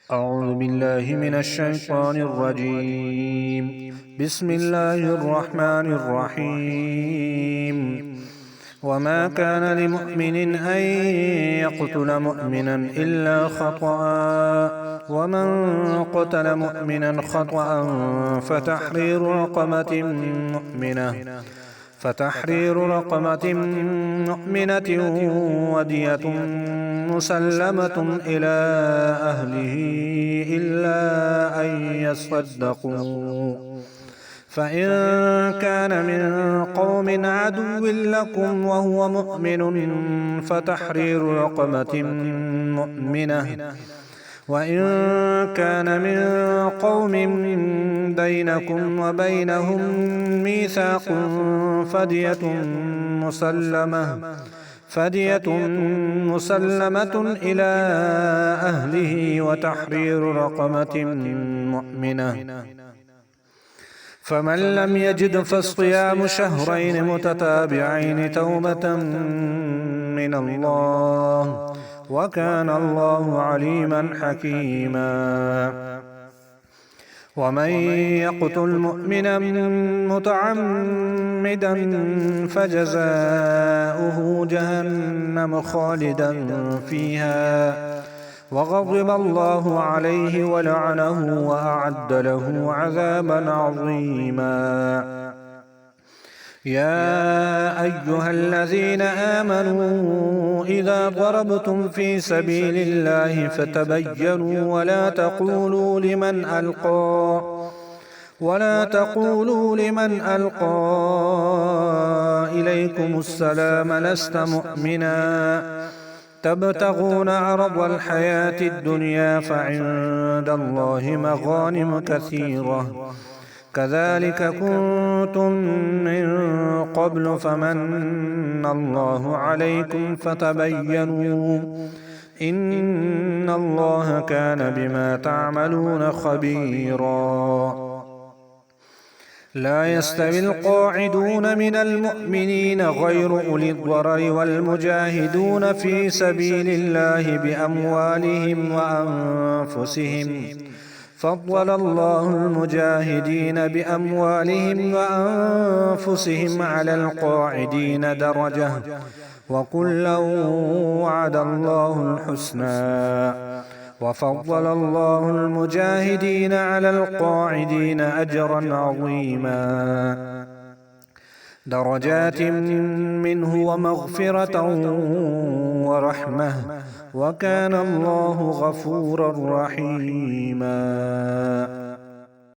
أعوذ بالله من الشيطان الرجيم. بسم الله الرحمن الرحيم. وما كان لمؤمن أن يقتل مؤمنا إلا خطأ، ومن قتل مؤمنا خطأ فتحرير رقبة مؤمنة ودية مسلمة إلى أهله إلا أن يصدقوا، فإن كان من قوم عدو لكم وهو مؤمن فتحرير رقبة مؤمنة، وإن كان من قوم بينكم وبينهم ميثاق فدية مسلمة إلى أهله وتحرير رقبة مؤمنة. فمن لم يجد فصيام شهرين متتابعين توبة من الله، وكان الله عليما حكيما. ومن يقتل مؤمنا متعمدا فجزاؤه جهنم خالدا فيها وغضب الله عليه ولعنه وأعد له عذابا عظيما. يا أيها الذين آمنوا إذا ضربتم في سبيل الله فتبينوا ولا تقولوا لمن ألقى إليكم السلام لست مؤمنا تبتغون عرض الحياة الدنيا فعند الله مغانم كثيرة كذلك كنتم من قبل فمن الله عليكم فتبينوا إن الله كان بما تعملون خبيرا. لا يستوي القاعدون من المؤمنين غير أولي الضرر والمجاهدون في سبيل الله بأموالهم وأنفسهم، فضل الله المجاهدين بأموالهم وأنفسهم على القاعدين درجة، وكلا وعد الله الحسنى، وفضل الله المجاهدين على القاعدين أجرا عظيما، درجات منه ومغفرة ورحمة، وكان الله غفورا رحيما.